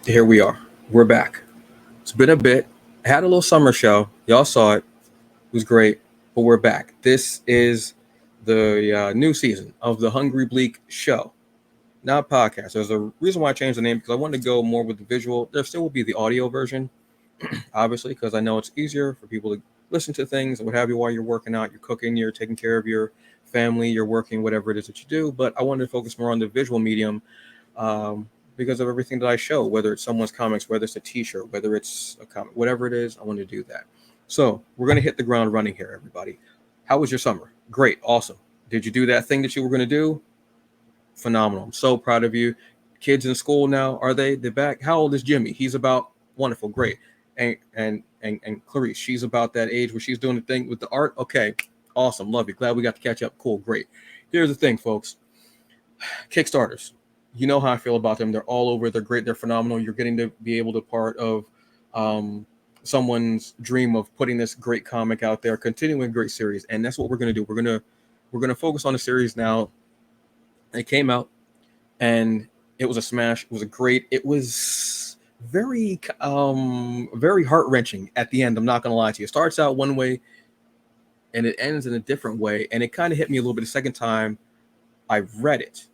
Here we are. We're back. It's been a bit. I had a little summer show. Y'all saw it. It was great. But we're back. This is the new season of the Hungry Bleak show, not podcast. There's a reason why I changed the name because I wanted to go more with the visual. There still will be the audio version, obviously, because I know it's easier for people to listen to things and what have you while you're working out, you're cooking, you're taking care of your family, you're working, whatever it is that you do. But I wanted to focus more on the visual medium because of everything that I show, whether it's someone's comics, whether it's a T-shirt, whether it's a comic, whatever it is, I want to do that. So we're going to hit the ground running here, everybody. How was your summer? Great, awesome. Did you do that thing that you were going to do? Phenomenal. I'm so proud of you. Kids in school now, are they? They're back. How old is Jimmy? He's about wonderful, great. And Clarice, she's about that age where she's doing the thing with the art. Okay, awesome, love you. Glad we got to catch up. Cool, great. Here's the thing, folks. Kickstarters. You know how I feel about them. They're all over. They're great. They're phenomenal. You're getting to be able to part of someone's dream of putting this great comic out there, continuing a great series, and that's what we're going to do. We're gonna focus on the series now. It came out, and it was a smash. It was a great. It was very heart wrenching at the end. I'm not gonna lie to you. It starts out one way, and it ends in a different way, and it kind of hit me a little bit the second time I read it.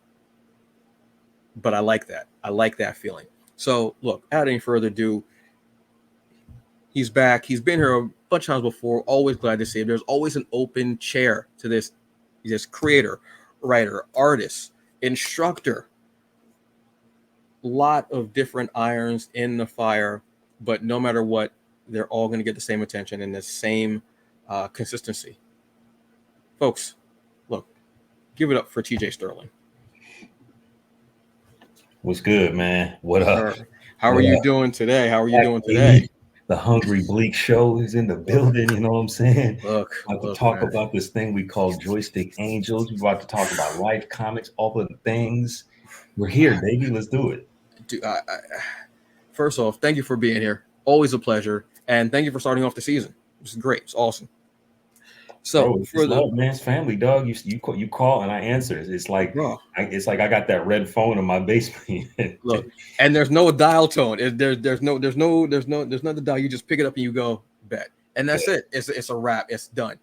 But I like that. I like that feeling. So look, without any further ado, he's back. He's been here a bunch of times before. Always glad to see him. There's always an open chair to this creator, writer, artist, instructor. Lot of different irons in the fire, but no matter what, they're all going to get the same attention and the same consistency. Folks, look, give it up for TJ Sterling. What's good, man? What up? Sir, how are What you up? doing today? How are you doing today? Hey, the Hungry Bleak show is in the building. You know what I'm saying? About to Look, talk man. about this thing we call Joystick Angels. We're about to talk about life comics, all of the things. We're here, baby. Let's do it. First off, thank you for being here. Always a pleasure, and thank you for starting off the season. It's great. It's awesome. So Bro, for it's the love, man. It's family, dog. You call and I answer. It's like bro, I got that red phone in my basement. look, and there's no dial tone. There's no dial. You just pick it up and you go bet, and that's it. It's a wrap. It's done.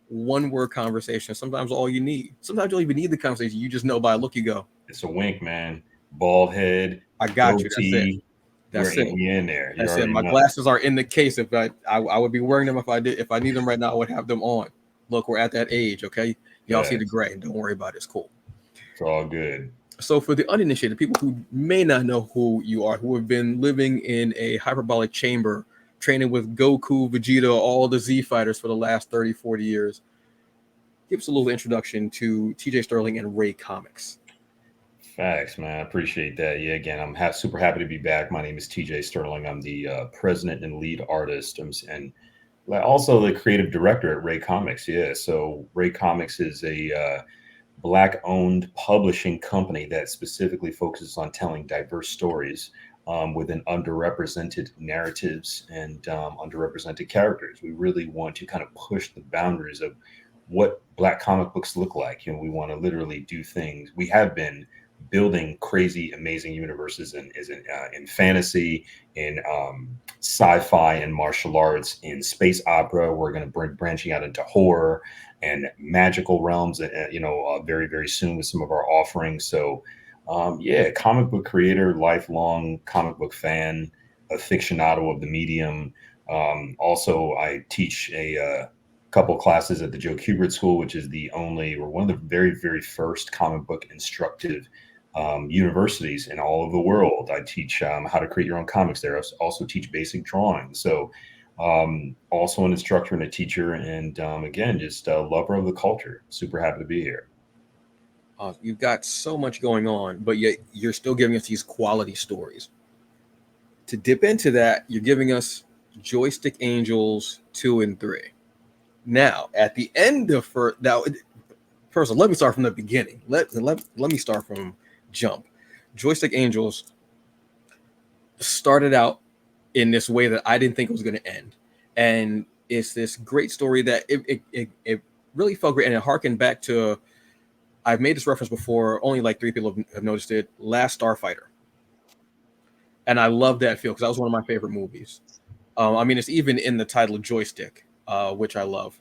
One word conversation. Sometimes all you need. Sometimes you don't even need the conversation. You just know by a look. You go. It's a wink, man. Bald head, I got you. That's it. goatee. That's it. We in there. You That's it. already My know. glasses are in the case. If I would be wearing them if I did. If I need them right now, I would have them on. Look, we're at that age. Okay, y'all see the gray. Don't worry about it. It's cool. It's all good. So for the uninitiated, people who may not know who you are, who have been living in a hyperbolic chamber, training with Goku, Vegeta, all the Z fighters for the last 30, 40 years, give us a little introduction to TJ Sterling and Rae Comics. Facts, man. I appreciate that. Yeah, again, I'm super happy to be back. My name is TJ Sterling. I'm the president and lead artist and also the creative director at Rae Comics. Yeah, so Rae Comics is a Black-owned publishing company that specifically focuses on telling diverse stories within underrepresented narratives and underrepresented characters. We really want to kind of push the boundaries of what Black comic books look like. You know, we want to literally do things. We have been building crazy, amazing universes in fantasy, in sci-fi and martial arts, in space opera. We're going to bring branching out into horror and magical realms, very, very soon with some of our offerings. So, yeah, comic book creator, lifelong comic book fan, aficionado of the medium. Also, I teach a couple classes at the Joe Kubert School, which is one of the very, very first comic book instructive universities in all of the world. I teach how to create your own comics there. I also teach basic drawing. So also an instructor and a teacher, and again, just a lover of the culture. Super happy to be here. You've got so much going on, but yet you're still giving us these quality stories. To dip into that, you're giving us Joystick Angels 2 and 3. Now, at the end of first, let me start from the beginning. Let me start from jump. Joystick Angels started out in this way that I didn't think it was going to end, and it's this great story that it really felt great, and it harkened back to. I've made this reference before. Only like 3 people have noticed it. Last Starfighter. And I love that feel because that was one of my favorite movies. I mean, it's even in the title Joystick, which I love.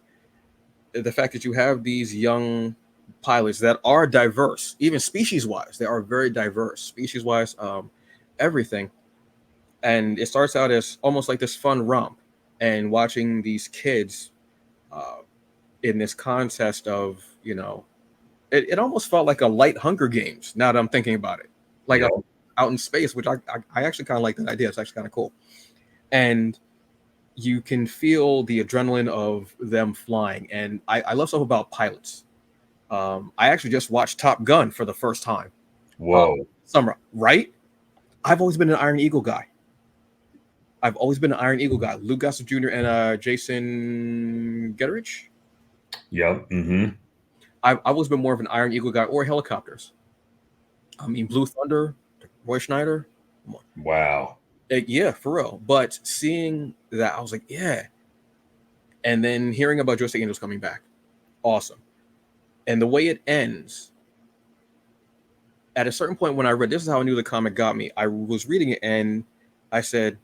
The fact that you have these young pilots that are diverse, even species-wise, they are very diverse, species-wise, everything. And it starts out as almost like this fun romp, and watching these kids uh, in this contest of, it almost felt like a light Hunger Games. Now that I'm thinking about it, like Yeah. out in space, which I actually kind of like that idea. It's actually kind of cool, and you can feel the adrenaline of them flying. And I love stuff about pilots. I actually just watched Top Gun for the first time. Whoa. Summer, right? I've always been an Iron Eagle guy. I've always been an Iron Eagle guy. Luke Gossett Jr. and Jason Getterich. Yep. Mm-hmm. I've always been more of an Iron Eagle guy or helicopters. I mean, Blue Thunder, Roy Schneider. Come on. Wow. Yeah, for real. But seeing that, I was like, yeah. And then hearing about Joystick Angels coming back, awesome. And the way it ends, at a certain point when I read, this is how I knew the comic got me. I was reading it and I said,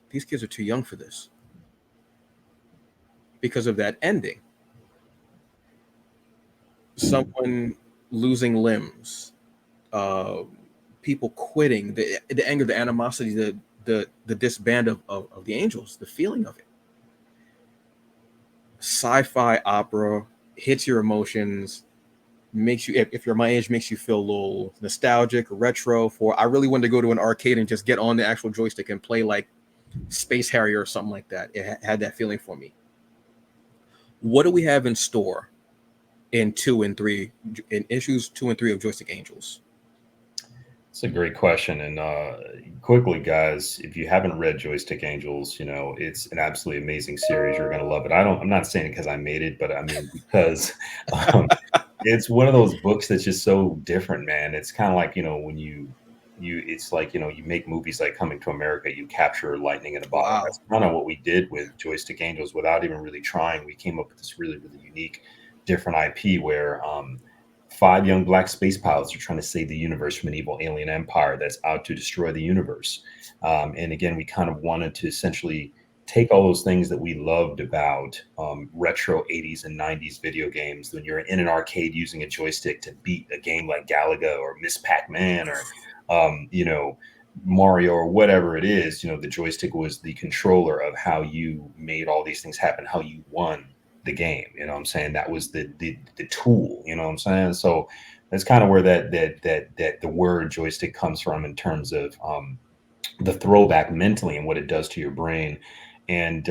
these kids are too young for this because of that ending. Someone losing limbs, uh, people quitting, the anger, the animosity, the disband of the angels, the feeling of it. Sci-fi opera hits your emotions, makes you, if you're my age, makes you feel a little nostalgic, retro. For I really wanted to go to an arcade and just get on the actual joystick and play like Space Harrier or something like that. It had that feeling for me. What do we have in store in 2 and 3, in issues 2 and 3 of Joystick Angels? It's a great question. And quickly, guys, if you haven't read Joystick Angels, it's an absolutely amazing series. You're going to love it. I'm not saying it because I made it, but I mean, because um, it's one of those books that's just so different, man. It's kind of like, when it's like, you make movies like Coming to America, you capture lightning in a bottle. Wow. That's kind of what we did with Joystick Angels without even really trying. We came up with this really, really unique, different IP where, 5 young black space pilots are trying to save the universe from an evil alien empire that's out to destroy the universe. And again, we kind of wanted to essentially take all those things that we loved about retro 80s and 90s video games when you're in an arcade using a joystick to beat a game like Galaga or Miss Pac-Man or, Mario or whatever it is. The joystick was the controller of how you made all these things happen, how you won the game. What I'm saying? That was the tool, what I'm saying? So that's kind of where that the word joystick comes from in terms of the throwback mentally and what it does to your brain. And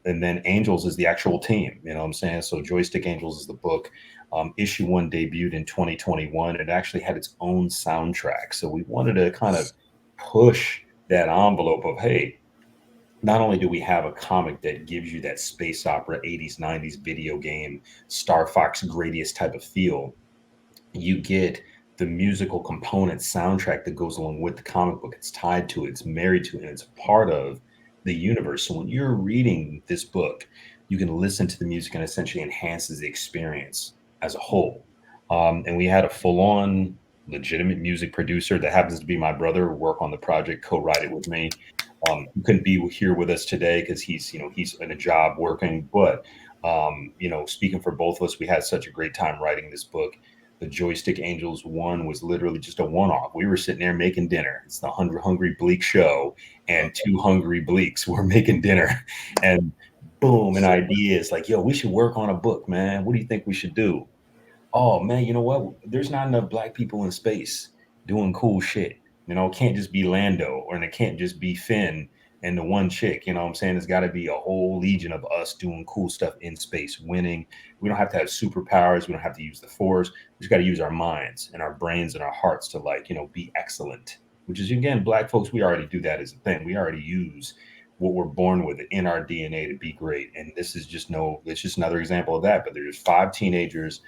then Angels is the actual team, what I'm saying? So Joystick Angels is the book. Issue 1 debuted in 2021. It actually had its own soundtrack. So we wanted to kind of push that envelope of, hey, not only do we have a comic that gives you that space opera 80s 90s video game Star Fox Gradius type of feel, you get the musical component soundtrack that goes along with the comic book. It's tied to it, it's married to it, and it's a part of the universe. So when you're reading this book, you can listen to the music and essentially enhances the experience as a whole. And we had a full-on legitimate music producer that happens to be my brother, work on the project, co-write it with me. He couldn't be here with us today because he's in a job working. But speaking for both of us, we had such a great time writing this book. The Joystick Angels one was literally just a one-off. We were sitting there making dinner. It's the Hungry Bleak show, and 2 hungry bleaks were making dinner, and boom, an idea is like, yo, we should work on a book, man. What do you think we should do? Oh man, you know what? There's not enough black people in space doing cool shit. It can't just be Lando, or it can't just be Finn and the one chick. What I'm saying? There's got to be a whole legion of us doing cool stuff in space, winning. We don't have to have superpowers. We don't have to use the force. We just got to use our minds and our brains and our hearts to be excellent. Which is, again, black folks, we already do that as a thing. We already use what we're born with in our DNA to be great. And this is just it's just another example of that. But there's 5 teenagers.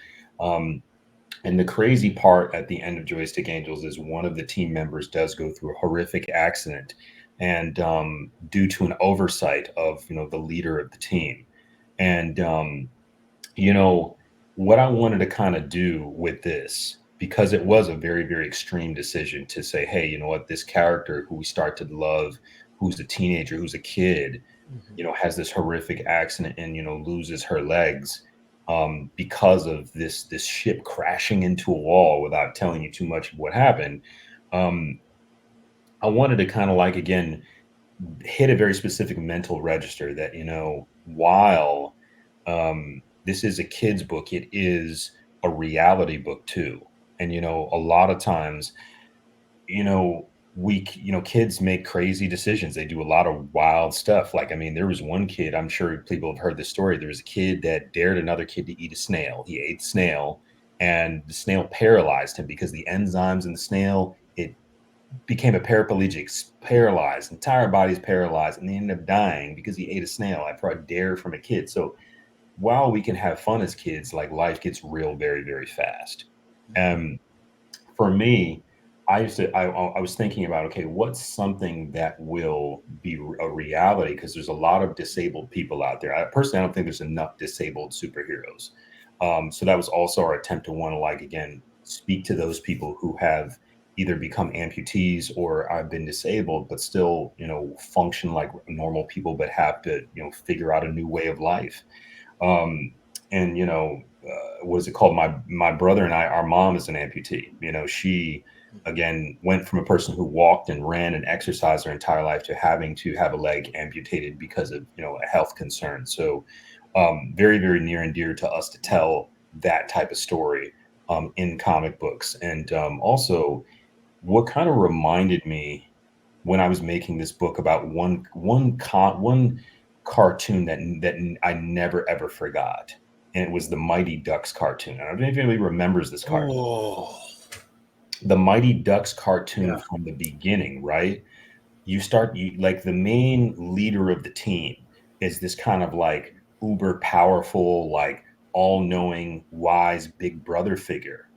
And the crazy part at the end of Joystick Angels is one of the team members does go through a horrific accident, and due to an oversight of the leader of the team. And what I wanted to kind of do with this because it was a very, very extreme decision to say, hey, you know what, this character who we start to love, who's a teenager, who's a kid, Mhm. you know, has this horrific accident and, you know, loses her legs because of this ship crashing into a wall. Without telling you too much of what happened, um, I wanted to kind of like, again, hit a very specific mental register that, you know, while this is a kid's book, it is a reality book too. And, you know, a lot of times, you know, you know, kids make crazy decisions. They do a lot of wild stuff. Like, I mean, there was one kid, I'm sure people have heard this story. There was a kid that dared another kid to eat a snail. He ate the snail, and the snail paralyzed him because the enzymes in the snail, it became a paraplegic, paralyzed, entire body's paralyzed, and he ended up dying because he ate a snail after a dare from a kid. So while we can have fun as kids, like life gets real very, very fast. Um, for me, I was thinking about, okay, what's something that will be a reality? Because there's a lot of disabled people out there. I personally, I don't think there's enough disabled superheroes. So that was also our attempt to want to, like, again, speak to those people who have either become amputees or have been disabled, but still, you know, function like normal people, but have to, you know, figure out a new way of life. Um, and you know, what is it called? My brother and I, our mom is an amputee. You know, she again went from a person who walked and ran and exercised her entire life to having to have a leg amputated because of, you know, a health concern. So very, very near and dear to us to tell that type of story in comic books. And also, what kind of reminded me when I was making this book about one cartoon that I never ever forgot, and it was the Mighty Ducks cartoon. I don't know if anybody remembers this cartoon. Oh, The Mighty Ducks cartoon yeah. from the beginning, right? You like the main leader of the team is this kind of like uber powerful, like all knowing, wise big brother figure.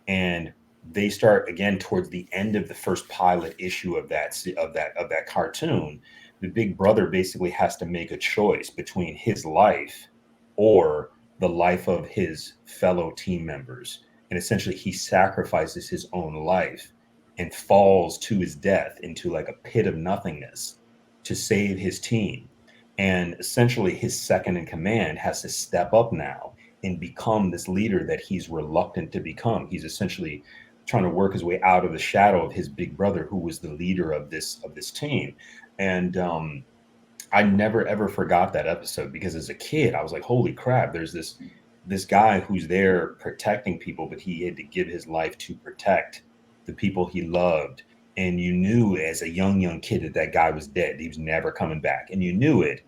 And they start again towards the end of the first pilot issue of that cartoon. The big brother basically has to make a choice between his life or the life of his fellow team members, and essentially he sacrifices his own life and falls to his death into like a pit of nothingness to save his team. And essentially his second in command has to step up now and become this leader that he's reluctant to become. He's essentially trying to work his way out of the shadow of his big brother, who was the leader of this team. And I never ever forgot that episode because as a kid, I was like, "Holy crap!" There's this guy who's there protecting people, but he had to give his life to protect the people he loved. And you knew as a young kid that that guy was dead. He was never coming back, and you knew it.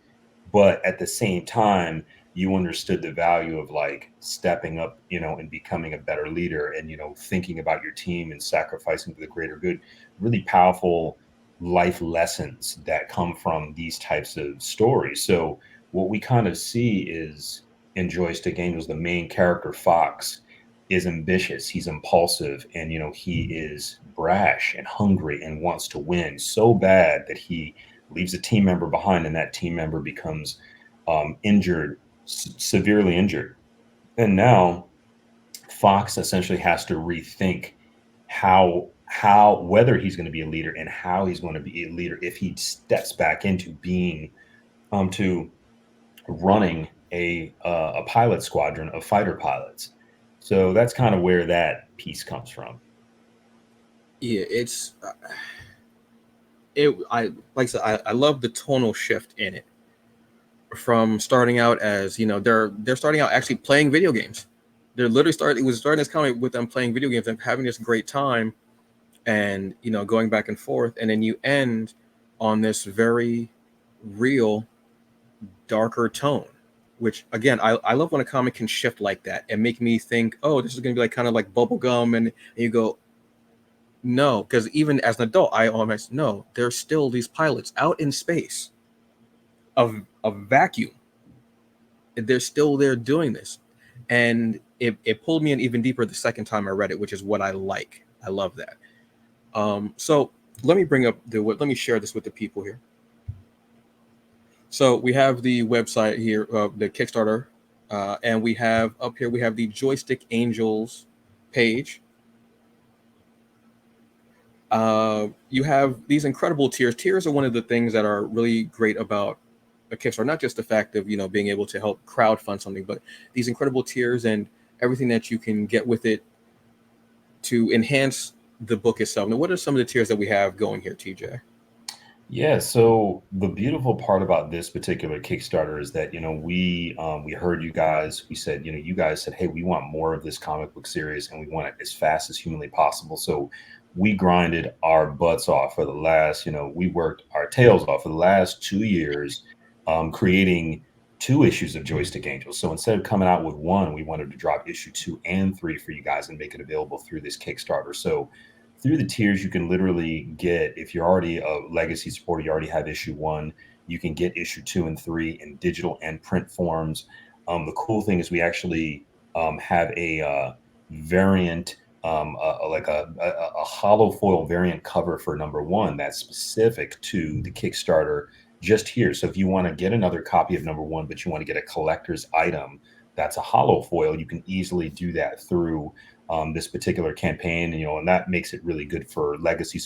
But at the same time, you understood the value of like stepping up, you know, and becoming a better leader, and you know, thinking about your team and sacrificing for the greater good. Really powerful life lessons that come from these types of stories. So what we kind of see is in Joystick Angels, the main character Fox is ambitious, he's impulsive, and you know, he is brash and hungry and wants to win so bad that he leaves a team member behind, and that team member becomes injured, severely injured. And now Fox essentially has to rethink how whether he's going to be a leader and how he's going to be a leader if he steps back into being to running a pilot squadron of fighter pilots. So that's kind of where that piece comes from. Yeah, it's it. I like I said, I love the tonal shift in it from starting out as they're starting out actually playing video games. They're literally starting. It was starting this comic with them playing video games and having this great time, and going back and forth, and then you end on this very real, darker tone. Which again, I love when a comic can shift like that and make me think, oh, this is gonna be like kind of like bubblegum, and you go, no, because even as an adult, I almost no, there's still these pilots out in space of vacuum. They're still there doing this, and it pulled me in even deeper the second time I read it, which is what I like. I love that. So let me bring up let me share this with the people here. So we have the website here, the Kickstarter, and we have up here we have the Joystick Angels page. You have these incredible tiers. Tiers are one of the things that are really great about a Kickstarter, not just the fact of being able to help crowdfund something, but these incredible tiers and everything that you can get with it to enhance the book itself. Now, what are some of the tiers that we have going here, TJ? Yeah, so the beautiful part about this particular Kickstarter is that, we heard you guys. We said, you guys said, hey, we want more of this comic book series and we want it as fast as humanly possible. So we grinded our butts off for the last, we worked our tails off for the last 2 years, creating 2 issues of Joystick Angels. So instead of coming out with one, we wanted to drop issue 2 and 3 for you guys and make it available through this Kickstarter. So through the tiers, you can literally get, if you're already a legacy supporter, you already have issue 1, you can get issue 2 and 3 in digital and print forms. The cool thing is we actually have a variant, like a hollow foil variant cover for #1 that's specific to the Kickstarter just here. So if you want to get another copy of #1, but you want to get a collector's item that's a hollow foil, you can easily do that through this particular campaign, and that makes it really good for legacy,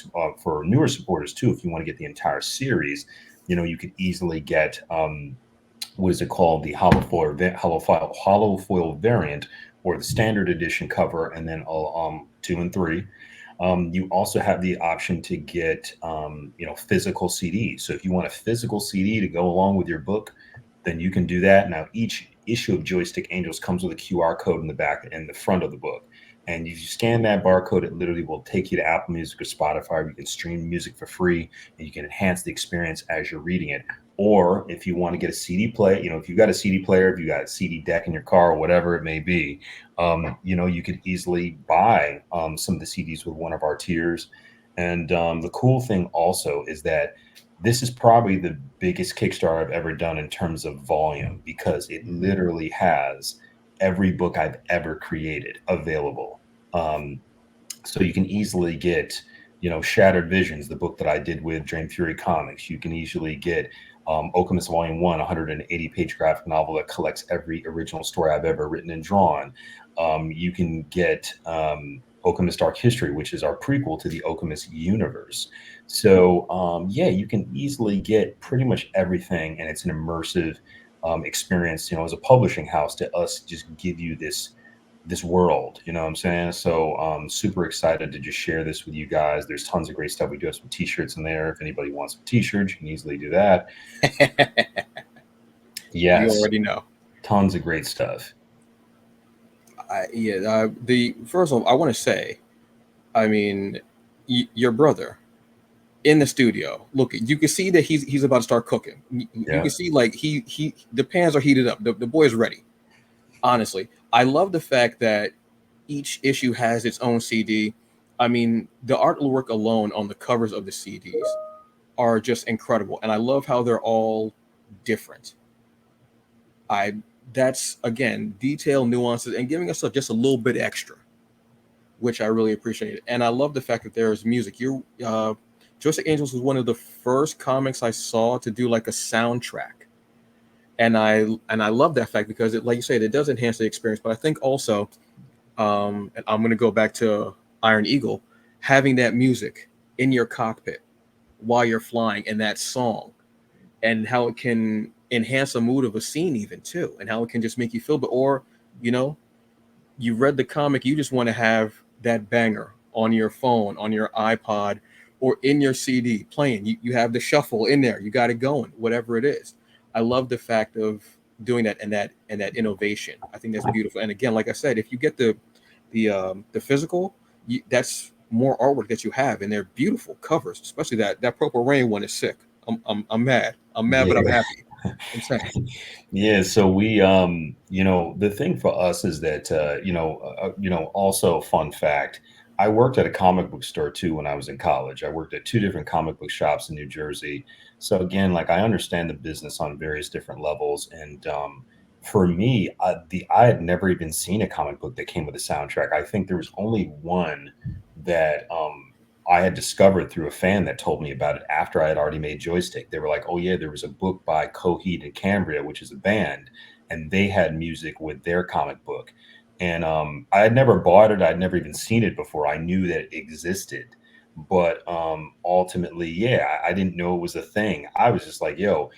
for newer supporters too. If you want to get the entire series, you could easily get what is it called, the hollow foil variant, or the standard edition cover, and then 2 and 3. You also have the option to get physical CDs. So if you want a physical CD to go along with your book, then you can do that. Now, each issue of Joystick Angels comes with a QR code in the back and the front of the book. And if you scan that barcode, it literally will take you to Apple Music or Spotify, where you can stream music for free and you can enhance the experience as you're reading it. Or if you want to get a CD play, if you've got a CD player, if you got a CD deck in your car, or whatever it may be, you could easily buy some of the CDs with one of our tiers. And the cool thing also is that this is probably the biggest Kickstarter I've ever done in terms of volume, because it literally has every book I've ever created available. So you can easily get, Shattered Visions, the book that I did with Dream Fury Comics. You can easily get Okemos Volume 1, 180-page graphic novel that collects every original story I've ever written and drawn. You can get Okemos Dark History, which is our prequel to the Okemos universe. So you can easily get pretty much everything, and it's an immersive experience, as a publishing house, to us just give you this world, you know what I'm saying? So super excited to just share this with you guys. There's tons of great stuff. We do have some t-shirts in there. If anybody wants some t-shirts, you can easily do that. You Yes, already know. tons of great stuff. The first of all, I want to say, I mean, your brother in the studio. Look, you can see that he's about to start cooking. You can see like he the pans are heated up. The boy is ready. Honestly, I love the fact that each issue has its own CD. I mean, the artwork alone on the covers of the CDs are just incredible, and I love how they're all different. I That's again detail, nuances, and giving us just a little bit extra, which I really appreciate. And I love the fact that there is music. Joystick Angels was one of the first comics I saw to do like a soundtrack, and I love that fact because it, like you said, it does enhance the experience. But I think also, and I'm going to go back to Iron Eagle, having that music in your cockpit while you're flying, and that song, and how it can enhance the mood of a scene even too, and how it can just make you feel. But or you know, you read the comic, you just want to have that banger on your phone, on your iPod, or in your CD playing. You have the shuffle in there. You got it going, whatever it is. I love the fact of doing that, and that innovation. I think that's beautiful. And again, like I said, if you get the physical, that's more artwork that you have, and they're beautiful covers. Especially that Purple Rain one is sick. I'm mad. I'm mad, but I'm Yeah. happy. I'm saying. Yeah, so we the thing for us is that also fun fact, I worked at a comic book store too when I was in college. I worked at 2 different comic book shops in New Jersey. So again, like, I understand the business on various different levels. And for me, I had never even seen a comic book that came with a soundtrack. I think there was only one that I had discovered through a fan that told me about it after I had already made Joystick. They were like, "Oh yeah, there was a book by Coheed and Cambria, which is a band, and they had music with their comic book." And I had never bought it. I'd never even seen it before. I knew that it existed, But ultimately, yeah, I didn't know it was a thing. I was just like, yo,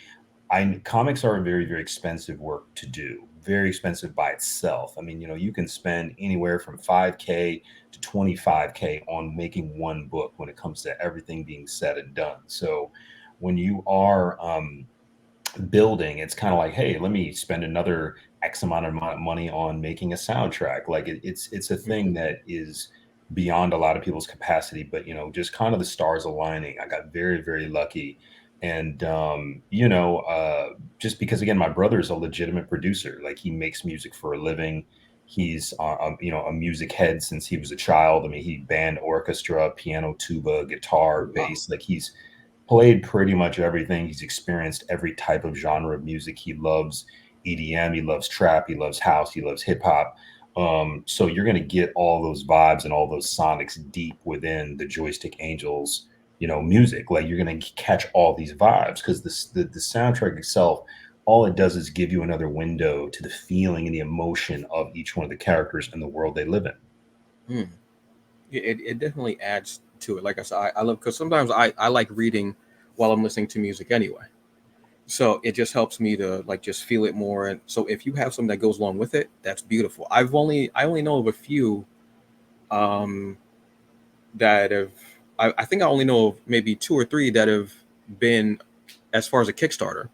I comics are a very, very expensive work to do. Very expensive by itself. I mean, you can spend anywhere from 5K to 25K on making one book when it comes to everything being said and done. So when you are building, it's kind of like, hey, let me spend another X amount of money on making a soundtrack. Like it's a thing that is beyond a lot of people's capacity, but just kind of the stars aligning. I got very, very lucky. And just because again, my brother is a legitimate producer. Like he makes music for a living. He's a music head since he was a child. I mean, he band orchestra, piano, tuba, guitar, Wow. bass. Like he's played pretty much everything. He's experienced every type of genre of music. He loves EDM, he loves trap, he loves house, he loves hip hop. So you're going to get all those vibes and all those sonics deep within the Joystick Angels, music. Like you're going to catch all these vibes because the soundtrack itself, all it does is give you another window to the feeling and the emotion of each one of the characters and the world they live in. Hmm. It definitely adds to it. Like I said, I love, because sometimes I like reading while I'm listening to music anyway. So it just helps me to like just feel it more. And so if you have something that goes along with it, that's beautiful. I only know of a few um that have, I think I only know of maybe two or three that have been, as far as a Kickstarter.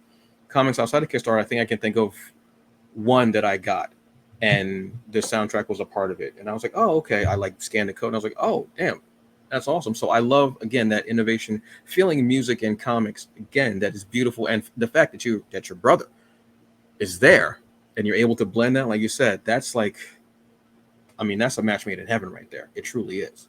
Comics outside of Kickstarter, I think I can think of one that I got, and the soundtrack was a part of it. And I was like, oh, okay. I like scanned the code, and I was like, oh, damn, that's awesome. So I love again that innovation, feeling music in comics again. That is beautiful, and the fact that your brother is there and you're able to blend that, like you said, that's like, I mean, that's a match made in heaven right there. It truly is.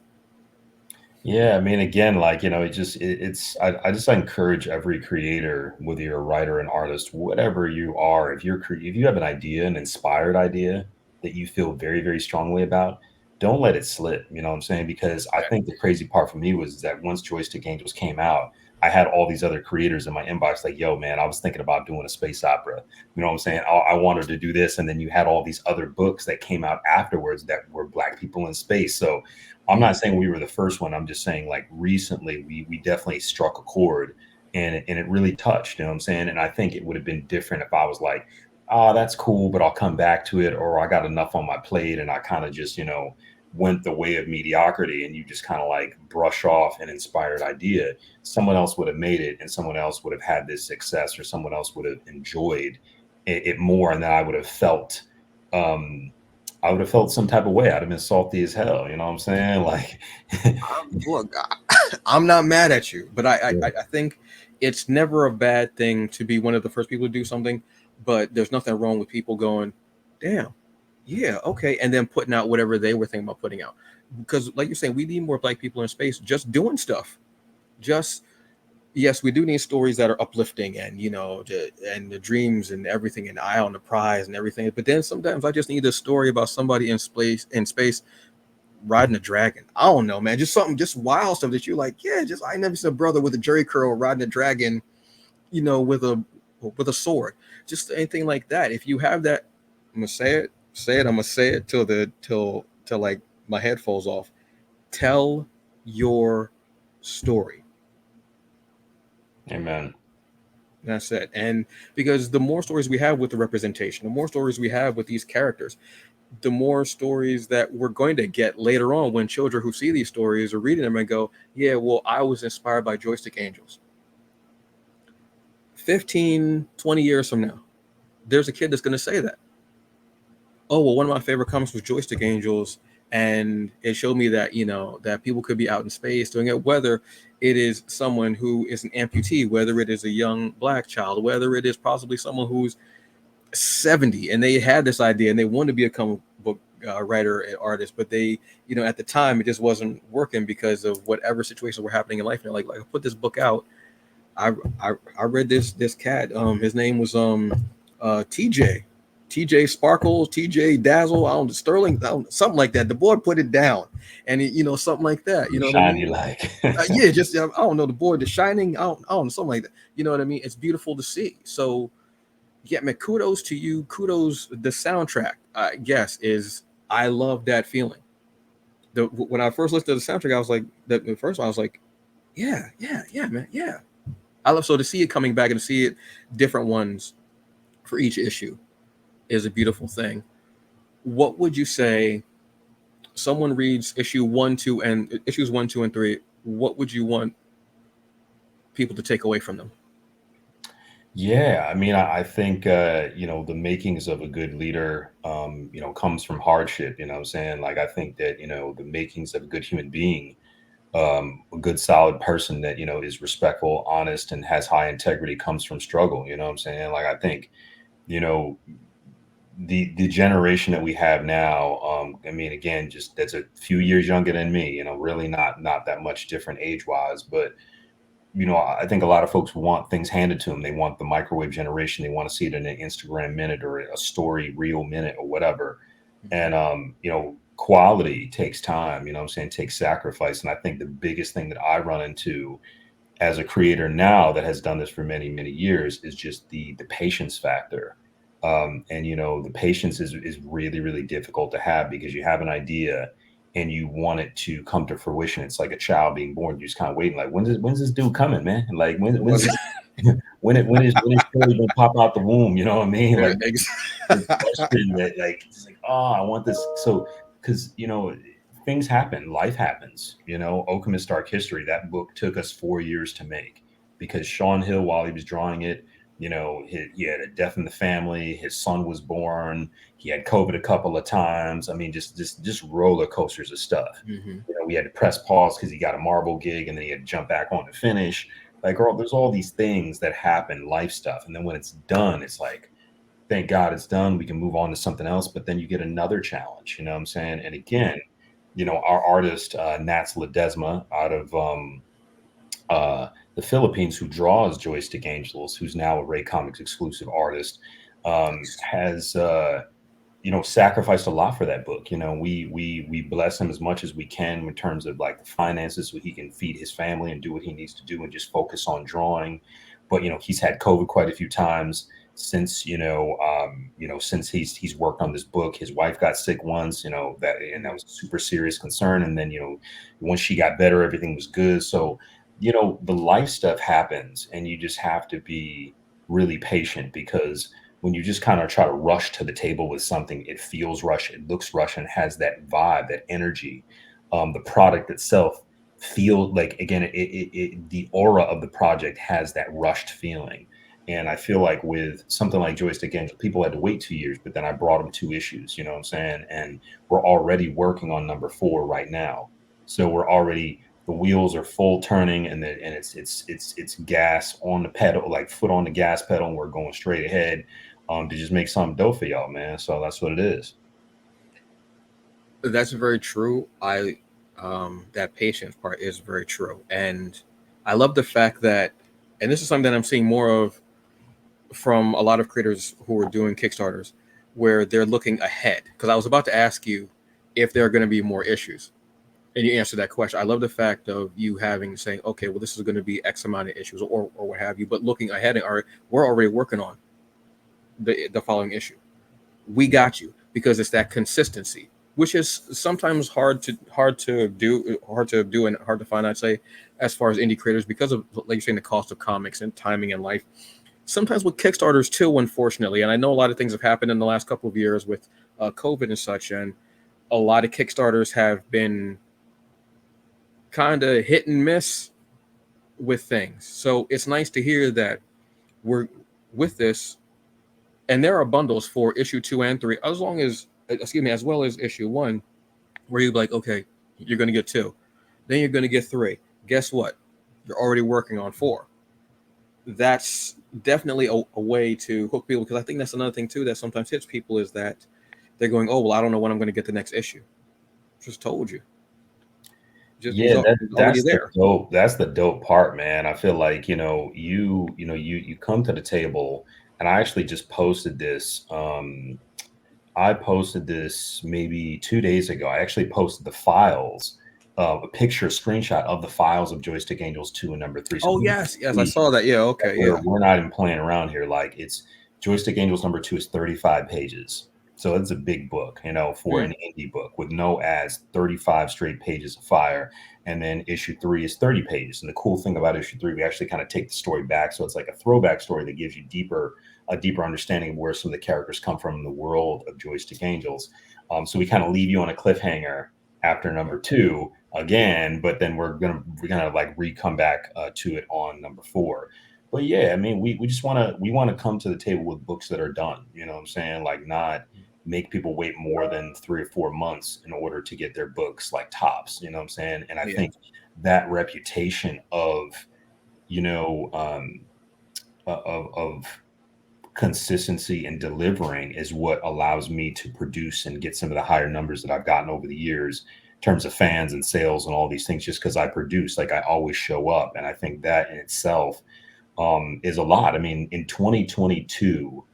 Yeah, I mean, again, like, I just encourage every creator, whether you're a writer, an artist, whatever you are, if you have an idea, an inspired idea that you feel very, very strongly about, don't let it slip. You know what I'm saying? Because I Right. think the crazy part for me was that once Joystick Angels came out, I had all these other creators in my inbox like, yo, man, I was thinking about doing a space opera. You know what I'm saying? I wanted to do this. And then you had all these other books that came out afterwards that were Black people in space. So I'm not Mhm. saying we were the first one. I'm just saying like recently we definitely struck a chord and it really touched, you know what I'm saying? And I think it would have been different if I was like, oh, that's cool, but I'll come back to it, or I got enough on my plate and I kind of just, went the way of mediocrity and you just kind of like brush off an inspired idea. Someone else would have made it and someone else would have had this success or someone else would have enjoyed it more and then um I would have felt some type of way. I'd have been salty as hell. You know what I'm saying? Like, Look, I'm not mad at you, but yeah, I think it's never a bad thing to be one of the first people to do something. But there's nothing wrong with people going, damn, yeah, okay, and then putting out whatever they were thinking about putting out. Because, like you're saying, we need more Black people in space just doing stuff. Just, yes, we do need stories that are uplifting, and and the dreams and everything, and eye on the prize and everything. But then sometimes I just need a story about somebody in space riding a dragon. I don't know, man. Just something, just wild stuff that you like. Yeah, just I never seen a brother with a jerry curl riding a dragon, with a sword. Just anything like that. If you have that, I'm gonna say it. Say it. I'm gonna say it till like my head falls off. Tell your story. amen. That's it. And because the more stories we have with the representation, the more stories we have with these characters, the more stories that we're going to get later on when children who see these stories are reading them and go, yeah, well, I was inspired by Joystick Angels. 15, 20 years from now, there's a kid that's going to say that. Oh, well, one of my favorite comics was Joystick Angels. And it showed me that, that people could be out in space doing it, whether it is someone who is an amputee, whether it is a young Black child, whether it is possibly someone who's 70 and they had this idea and they wanted to be a comic book writer and artist, but they, at the time it just wasn't working because of whatever situations were happening in life. And they're like, I put this book out. I I read this cat. His name was TJ. TJ Sparkle, TJ Dazzle, I don't Sterling, something like that. The boy put it down, and something like that. You know what I Shiny mean? like. Yeah, just I don't know the boy, the Shining. I don't know, something like that. You know what I mean? It's beautiful to see. So yeah, man, kudos to you. Kudos. The soundtrack, yes, is I love that feeling. when I first listened to the soundtrack, I was like, the first one, I was like, yeah, man, yeah. I love, so to see it coming back and to see it different ones for each issue is a beautiful thing. What would you say? Someone reads issues 1, 2, and 3. What would you want people to take away from them? Yeah, I mean, I think the makings of a good leader, comes from hardship. You know what I'm saying? Like, I think that the makings of a good human being, a good solid person that is respectful, honest, and has high integrity comes from struggle. You know what I'm saying? Like, I think you know the generation that we have now. I mean, again, just that's a few years younger than me. Really not that much different age wise, but I think a lot of folks want things handed to them. They want the microwave generation. They want to see it in an Instagram minute or a story reel minute or whatever. And quality takes time, what I'm saying, takes sacrifice. And I think the biggest thing that I run into as a creator now that has done this for many, many years is just the patience factor. And the patience is really, really difficult to have because you have an idea and you want it to come to fruition. It's like a child being born. You're just kind of waiting, like, when's this dude coming, man? Like, when's this, when is Shirley gonna pop out the womb? You know what I mean? Like, the question that, like, it's like, oh, I want this. So, because things happen, life happens. Alchemist Dark History, that book took us 4 years to make because Sean Hill, while he was drawing it, he had a death in the family. His son was born. He had COVID a couple of times. I mean, just roller coasters of stuff. Mm-hmm. We had to press pause because he got a Marvel gig, and then he had to jump back on to finish. Like, girl, there's all these things that happen, life stuff, and then when it's done, it's like, thank God it's done. We can move on to something else. But then you get another challenge. You know what I'm saying? And again, our artist Nats Ledesma out of the Philippines, who draws Joystick Angels, who's now a Rae Comics exclusive artist, has sacrificed a lot for that book. We bless him as much as we can in terms of like the finances, so he can feed his family and do what he needs to do and just focus on drawing. But he's had COVID quite a few times since since he's worked on this book. His wife got sick once, and that was a super serious concern. And then once she got better, everything was good. So the life stuff happens, and you just have to be really patient, because when you just kind of try to rush to the table with something, it feels rushed, it looks rushed, and has that vibe, that energy. The product itself feels like, again, the aura of the project has that rushed feeling. And I feel like with something like Joystick Angel, people had to wait 2 years, but then I brought them 2 issues, you know what I'm saying? And we're already working on number 4 right now. So the wheels are full turning, and it's gas on the pedal, like foot on the gas pedal, and we're going straight ahead to just make something dope for y'all, man. So that's what it is. That's very true. That patience part is very true, and I love the fact that, and this is something that I'm seeing more of from a lot of creators who are doing Kickstarters, where they're looking ahead. Because I was about to ask you if there are going to be more issues, and you answered that question. I love the fact of you saying, okay, well, this is going to be X amount of issues, or what have you, but looking ahead, and we're already working on the following issue. We got you, because it's that consistency, which is sometimes hard to do, and hard to find, I'd say, as far as indie creators, because of, like you're saying, the cost of comics and timing in life. Sometimes with Kickstarters too, unfortunately, and I know a lot of things have happened in the last couple of years with COVID and such, and a lot of Kickstarters have been kind of hit and miss with things. So it's nice to hear that we're with this, and there are bundles for issue 2 and 3, as well as issue 1, where you're like, okay, you're going to get 2, then you're going to get 3. Guess what? You're already working on 4. That's definitely a way to hook people, because I think that's another thing too that sometimes hits people, is that they're going, oh, well, I don't know when I'm going to get the next issue. Just told you. Yeah, Already there. That's the dope part, man. I feel like you come to the table, and I actually just posted this. I posted this maybe 2 days ago. I actually posted the files, a screenshot of the files of Joystick Angels 2 and number 3. So Oh yes, I saw that. Yeah, okay, yeah. We're not even playing around here. Like, it's Joystick Angels number 2 is 35 pages. So it's a big book, for Mm. an indie book with no ads, 35 straight pages of fire. And then issue 3 is 30 pages. And the cool thing about issue 3, we actually kind of take the story back. So it's like a throwback story that gives you a deeper understanding of where some of the characters come from in the world of Joystick Angels. So we kind of leave you on a cliffhanger after number 2 again, but then we're gonna like come back to it on number 4. But yeah, I mean, we just we want to come to the table with books that are done. You know what I'm saying? Like, not make people wait more than 3 or 4 months in order to get their books like tops. You know what I'm saying? And I Yeah. think that reputation of, you know, of consistency and delivering is what allows me to produce and get some of the higher numbers that I've gotten over the years in terms of fans and sales and all these things, just because I produce, like, I always show up. And I think that in itself is a lot. I mean, in 2022,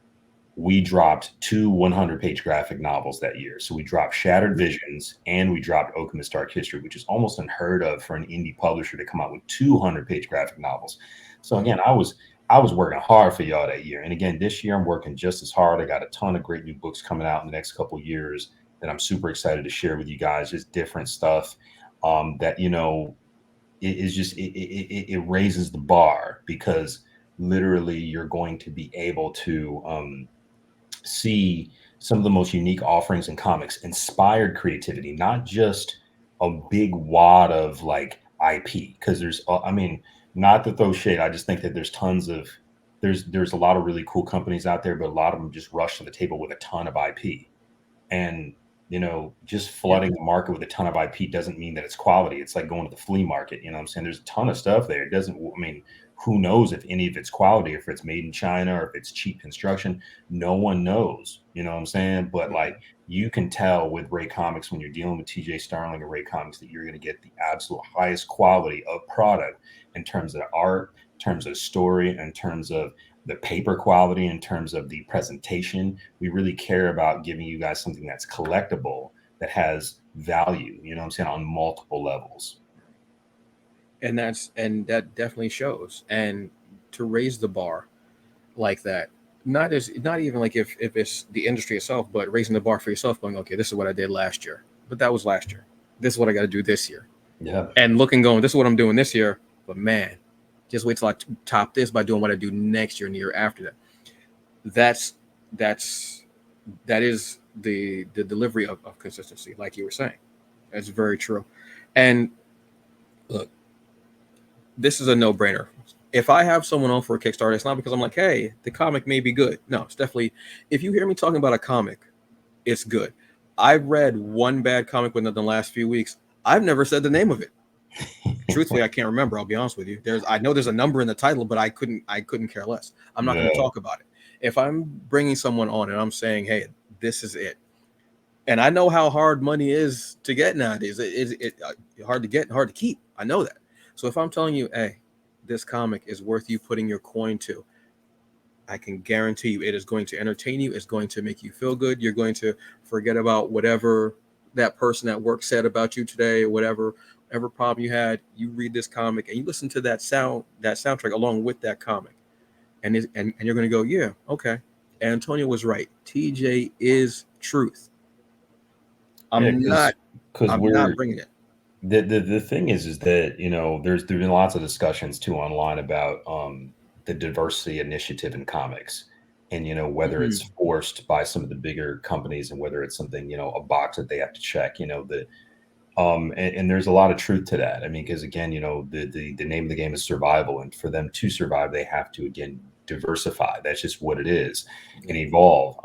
we dropped 2 100-page graphic novels that year. So we dropped Shattered Visions and we dropped Okama's Dark History, which is almost unheard of for an indie publisher to come out with 200-page graphic novels. So again, I was working hard for y'all that year. And again, this year I'm working just as hard. I got a ton of great new books coming out in the next couple of years that I'm super excited to share with you guys. Just different stuff that, it is just it raises the bar, because literally you're going to be able to see some of the most unique offerings in comics, inspired creativity, not just a big wad of like IP. Because I mean, not to throw shade, I just think that there's a lot of really cool companies out there, but a lot of them just rush to the table with a ton of IP. And just Yeah. flooding the market with a ton of IP doesn't mean that it's quality. It's like going to the flea market. You know what I'm saying? There's a ton of stuff there. It doesn't, I mean, who knows if any of it's quality, if it's made in China or if it's cheap construction? No one knows. You know what I'm saying? But like, you can tell with Rae Comics, when you're dealing with TJ Starling and Rae Comics, that you're going to get the absolute highest quality of product in terms of art, in terms of story, in terms of the paper quality, in terms of the presentation. We really care about giving you guys something that's collectible, that has value, you know what I'm saying, on multiple levels. And that definitely shows. And to raise the bar like that, not even like if it's the industry itself, but raising the bar for yourself, going, okay, this is what I did last year, but that was last year. This is what I got to do this year, Yeah. and looking, going, this is what I'm doing this year. But man, just wait till I top this by doing what I do next year and the year after that. That's that's that is the delivery of consistency, like you were saying. That's very true. And look, this is a no brainer. If I have someone on for a Kickstarter, it's not because I'm like, hey, the comic may be good. No, it's definitely, if you hear me talking about a comic, it's good. I've read one bad comic within the last few weeks. I've never said the name of it. Truthfully, I can't remember. I'll be honest with you. I know there's a number in the title, but I couldn't care less. I'm not going to Yeah. talk about it. If I'm bringing someone on and I'm saying, hey, this is it, and I know how hard money is to get nowadays. Hard to get and hard to keep. I know that. So if I'm telling you, hey, this comic is worth you putting your coin to, I can guarantee you it is going to entertain you. It's going to make you feel good. You're going to forget about whatever that person at work said about you today, whatever problem you had. You read this comic and you listen to that soundtrack along with that comic, and you're going to go, yeah, okay. Antonio was right. TJ is truth. Yeah, I'm because not. because I'm not we're bringing it. the thing is that there's been lots of discussions too online about the diversity initiative in comics, and whether it's Mm-hmm. forced by some of the bigger companies, and whether it's something, a box that they have to check, the and there's a lot of truth to that. I mean, because again, the name of the game is survival, and for them to survive, they have to, again, diversify. That's just what it is, and Yeah. evolve.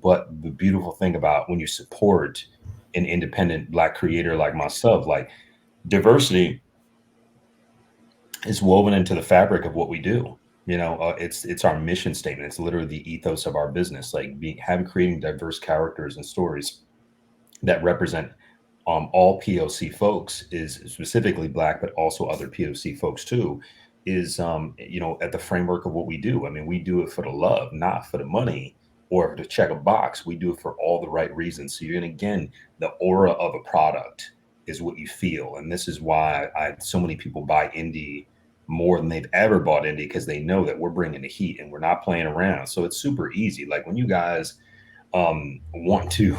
But the beautiful thing about when you support an independent Black creator like myself, like, diversity is woven into the fabric of what we do. It's our mission statement. It's literally the ethos of our business. Like, creating diverse characters and stories that represent all POC folks, is specifically Black, but also other POC folks too, is at the framework of what we do. I mean, we do it for the love, not for the money or to check a box. We do it for all the right reasons. So you're going to, again, the aura of a product is what you feel, and this is why so many people buy indie more than they've ever bought indie, because they know that we're bringing the heat and we're not playing around. So it's super easy. Like, when you guys want to,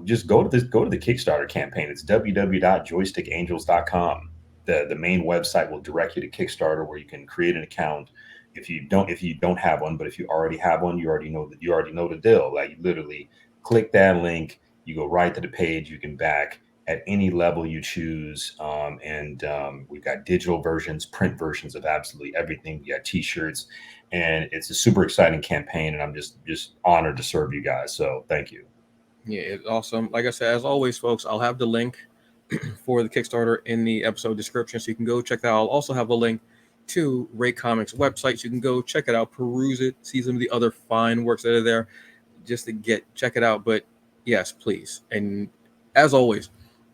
just go to the Kickstarter campaign. It's www.joystickangels.com. The main website will direct you to Kickstarter, where you can create an account. If you don't have one, but if you already have one, you already know the deal. Like, you literally click that link, you go right to the page. You can back at any level you choose. And we've got digital versions, print versions of absolutely everything. We got t-shirts, and it's a super exciting campaign. And I'm just honored to serve you guys. So thank you. Yeah, it's awesome. Like I said, as always, folks, I'll have the link for the Kickstarter in the episode description, so you can go check that out. I'll also have a link to Rae Comics website, so you can go check it out, peruse it, see some of the other fine works that are there, just to check it out. But yes, please. And as always,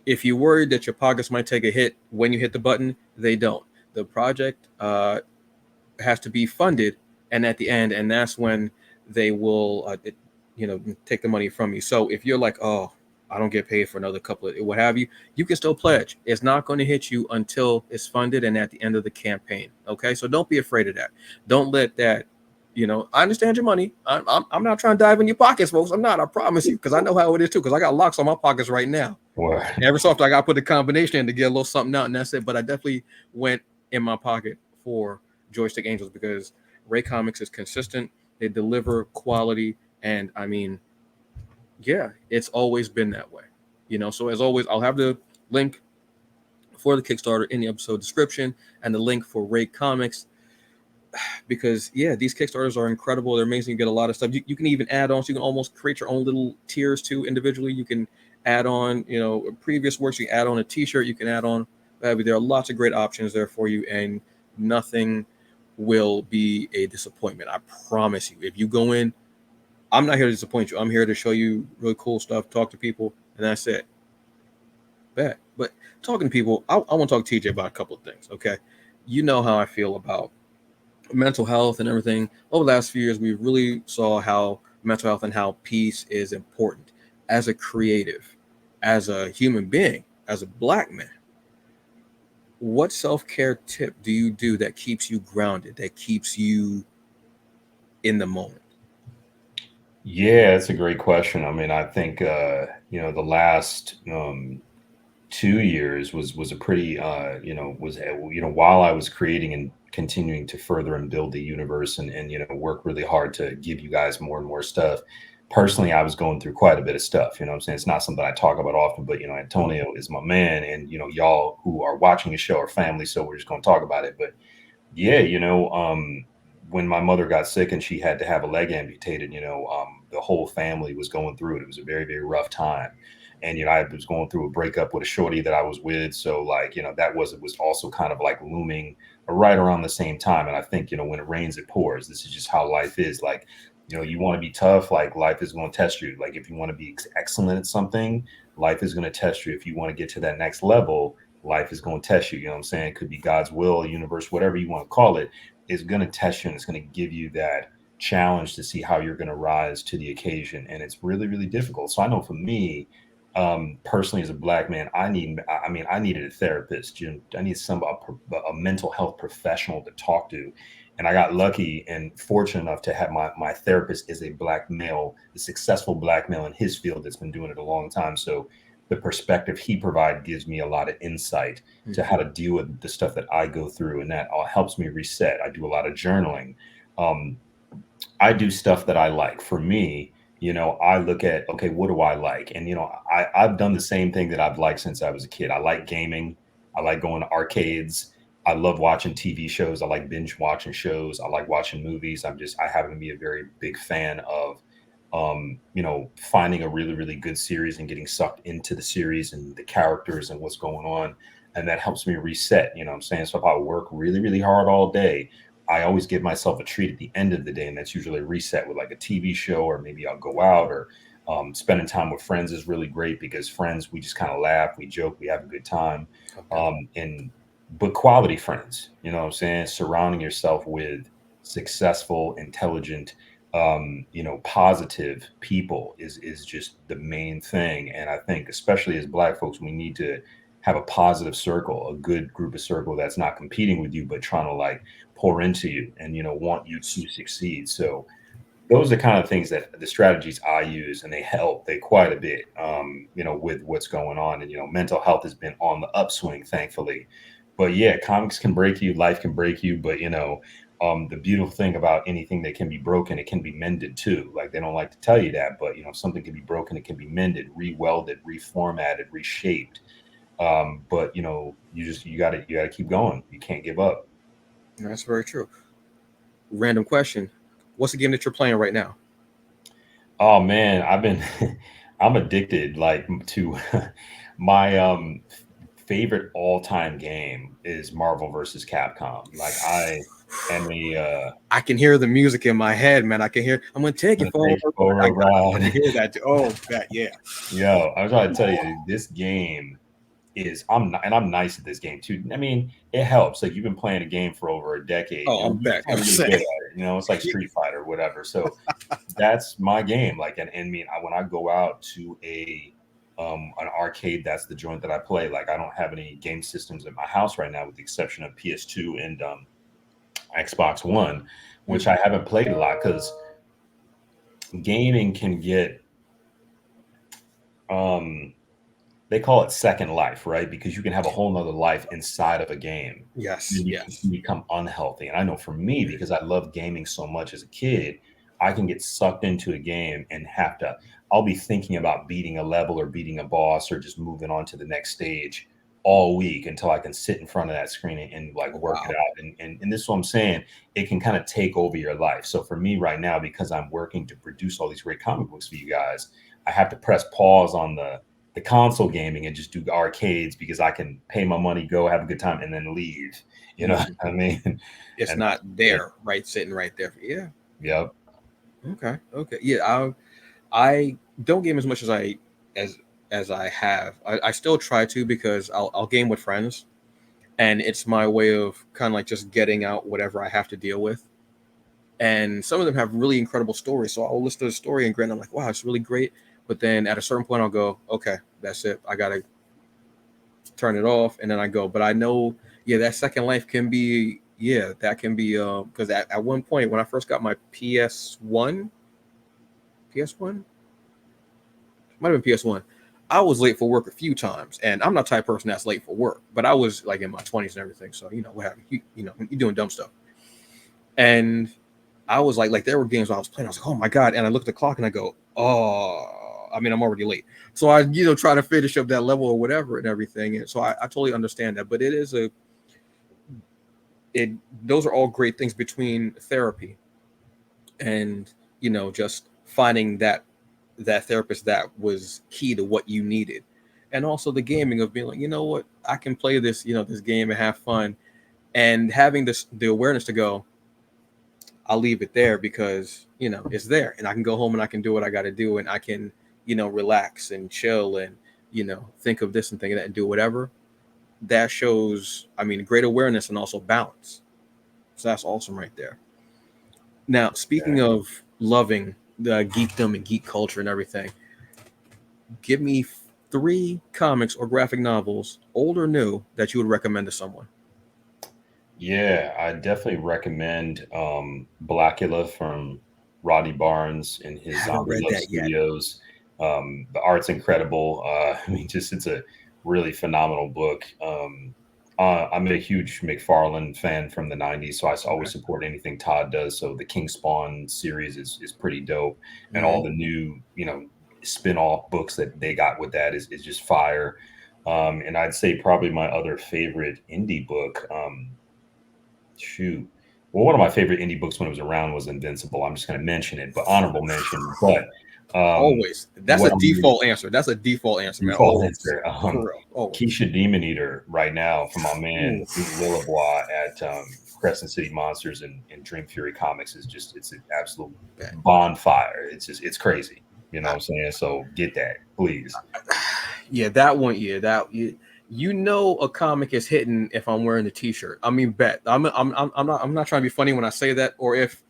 if you're worried that your pockets might take a hit when you hit the button, they don't. The project has to be funded, and at the end, and that's when they will take the money from you. So if you're like, oh, I don't get paid for another couple of what have you, you can still pledge. It's not going to hit you until it's funded and at the end of the campaign. Okay, so don't be afraid of that. Don't let that, I understand your money. I'm not trying to dive in your pockets, folks. I'm not. I promise you, because I know how it is too. Because I got locks on my pockets right now. Well, Every so often I got to put the combination in to get a little something out, and that's it. But I definitely went in my pocket for Joystick Angels, because Rae Comics is consistent. They deliver quality, and I mean, yeah, it's always been that way. So as always, I'll have the link for the Kickstarter in the episode description, and the link for Rae Comics, because yeah, these Kickstarters are incredible. They're amazing. You get a lot of stuff. You can even add on, so you can almost create your own little tiers too individually. You can add on, previous works. You can add on a t-shirt. You can add on, there are lots of great options there for you, and nothing will be a disappointment. I promise you. If you go in, I'm not here to disappoint you. I'm here to show you really cool stuff, talk to people, and that's it. But talking to people, I want to talk to TJ about a couple of things. Okay, you know how I feel about mental health and everything. Over the last few years, we really saw how mental health and how peace is important. As a creative, as a human being, as a Black man, what self-care tip do you do that keeps you grounded, that keeps you in the moment? yeah, that's a great question. I mean, I think the last 2 years was a pretty was while I was creating and continuing to further and build the universe, and work really hard to give you guys more and more stuff. Personally, I was going through quite a bit of stuff. You know what I'm saying? It's not something I talk about often, but Antonio is my man, and y'all who are watching the show are family, so we're just going to talk about it. But yeah, when my mother got sick and she had to have a leg amputated, the whole family was going through it. It was a very, very rough time. And, I was going through a breakup with a shorty that I was with. So like, that was also kind of like looming right around the same time. And I think, when it rains, it pours. This is just how life is. Like, you want to be tough, like life is going to test you. Like if you want to be excellent at something, life is going to test you. If you want to get to that next level, life is going to test you. You know what I'm saying? It could be God's will, universe, whatever you want to call it, is going to test you, and it's going to give you that challenge to see how you're going to rise to the occasion. And it's really, really difficult. So I know for me, personally, as a Black man, I needed a therapist. I need a mental health professional to talk to. And I got lucky and fortunate enough to have my therapist is a Black male, a successful Black male in his field that's been doing it a long time. So the perspective he provides gives me a lot of insight to how to deal with the stuff that I go through, and that all helps me reset. I do a lot of journaling. Um, I do stuff that I like. For me, I look at, okay, what do I like? And, I've done the same thing that I've liked since I was a kid. I like gaming. I like going to arcades. I love watching TV shows. I like binge watching shows. I like watching movies. I happen to be a very big fan of, finding a really, really good series and getting sucked into the series and the characters and what's going on. And that helps me reset. You know what I'm saying? So if I work really, really hard all day, I always give myself a treat at the end of the day, and that's usually a reset with like a TV show, or maybe I'll go out, or spending time with friends is really great, because friends, we just kind of laugh, we joke, we have a good time. Okay. But quality friends, you know what I'm saying? Surrounding yourself with successful, intelligent, positive people is just the main thing. And I think, especially as Black folks, we need to have a positive circle, a good group of circle that's not competing with you, but trying to like pour into you and want you to succeed. So those are the kind of things that the strategies I use, and they help they quite a bit, with what's going on. And mental health has been on the upswing, thankfully. But yeah, comics can break you, life can break you, but the beautiful thing about anything that can be broken, it can be mended too. Like, they don't like to tell you that, but something can be broken, it can be mended, rewelded, reformatted, reshaped. But you gotta keep going. You can't give up. That's very true. Random question: what's the game that you're playing right now? Oh man, I've been I'm addicted like to my favorite all-time game is Marvel versus Capcom. Like, I am a I can hear the music in my head, man. I can hear. I'm gonna take it gonna for. take you for I a can ride. hear that. Too. Oh, that yeah. Yo, I was trying to tell you, this game is I'm nice at this game too. I mean, it helps. Like, you've been playing a game for over a decade, Oh, I'm you back. kind of get good at it. It's like Street Fighter or whatever. So that's my game. Like, and I mean, when I go out to an arcade, that's the joint that I play. Like, I don't have any game systems at my house right now, with the exception of PS2 and Xbox One, which I haven't played a lot because gaming can get um they call it second life, right? Because you can have a whole nother life inside of a game. Yes, You can yes. become unhealthy. And I know for me, because I love gaming so much as a kid, I can get sucked into a game and I'll be thinking about beating a level or beating a boss or just moving on to the next stage all week until I can sit in front of that screen and like work it Wow. out. And this is what I'm saying. It can kind of take over your life. So for me right now, because I'm working to produce all these great comic books for you guys, I have to press pause on the console gaming and just do arcades because I can pay my money, go have a good time, and then leave. You know what Mhm. I mean? It's And not yeah, there, right? Sitting right there. Yeah. yep. Okay. Okay. Yeah. I don't game as much as as I have. I still try to because I'll game with friends, and it's my way of kind of like just getting out whatever I have to deal with. And some of them have really incredible stories. So I'll listen to the story and grin. I'm like, wow, it's really great. But then at a certain point, I'll go, okay, that's it. I gotta turn it off, and then I go. But I know, yeah, that second life can be, yeah, that can be, because at one point when I first got my PS1, might have been PS1. I was late for work a few times, and I'm not the type of person that's late for work. But I was like in my 20s and everything, so what have you know, you're doing dumb stuff. And I was like there were games I was playing. I was like, oh my god! And I look at the clock and I go, oh, I mean, I'm already late. So I, try to finish up that level or whatever and everything. And so I totally understand that. But it is it. Those are all great things between therapy and just finding that therapist that was key to what you needed, and also the gaming of being like, what, I can play this, this game and have fun, and having the awareness to go, I'll leave it there because it's there, and I can go home and I can do what I got to do, and I can relax and chill and think of this and think of that and do whatever. That shows, I mean, great awareness and also balance. So that's awesome right there. Now, speaking Exactly. of loving the geekdom and geek culture and everything, give me three comics or graphic novels, old or new, that you would recommend to someone. Yeah, I definitely recommend Blackula from Rodney Barnes and I his haven't Zombie read Love that yet. Studios. The art's incredible. I mean, just it's a really phenomenal book. I'm a huge McFarlane fan from the '90s, so I always Okay. support anything Todd does. So the King Spawn series is pretty dope, and all Mhm. the new spin-off books that they got with that is just fire. And I'd say probably my other favorite indie book. Shoot. Well, one of my favorite indie books when it was around was Invincible. I'm just going to mention it, but honorable mention. But Always. That's a what I'm really default answer. That's a default answer, man. default Always. answer, For real. Always. Keisha Demon Eater right now from my man Pete Oof. Lillebois at Crescent City Monsters and Dream Fury Comics is just it's an absolute Bet. bonfire. It's crazy. You know I, what I'm saying? So get that, please. yeah, that one. Yeah, a comic is hitting if I'm wearing the T-shirt. I mean, bet. I'm not trying to be funny when I say that. Or if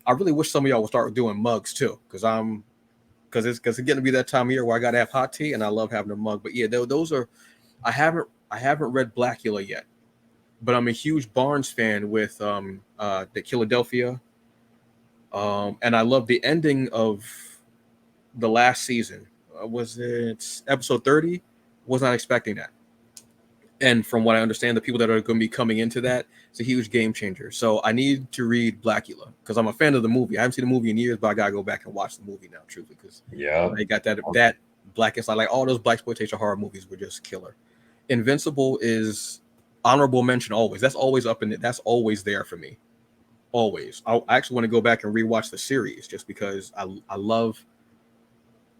I really wish some of y'all would start doing mugs too, because it's getting to be that time of year where I gotta have hot tea, and I love having a mug. But yeah, those are. I haven't read Blackula yet, but I'm a huge Barnes fan with the Philadelphia. And I love the ending of the last season. Was it episode 30? Was not expecting that. And from what I understand, the people that are going to be coming into that, it's a huge game changer. So I need to read Blackula because I'm a fan of the movie. I haven't seen the movie in years, but I gotta go back and watch the movie now, truthfully, because Yeah. they got that black and like all those black exploitation horror movies were just killer. Invincible is honorable mention always. That's always up in it. That's always there for me. Always. I actually want to go back and rewatch the series just because I love.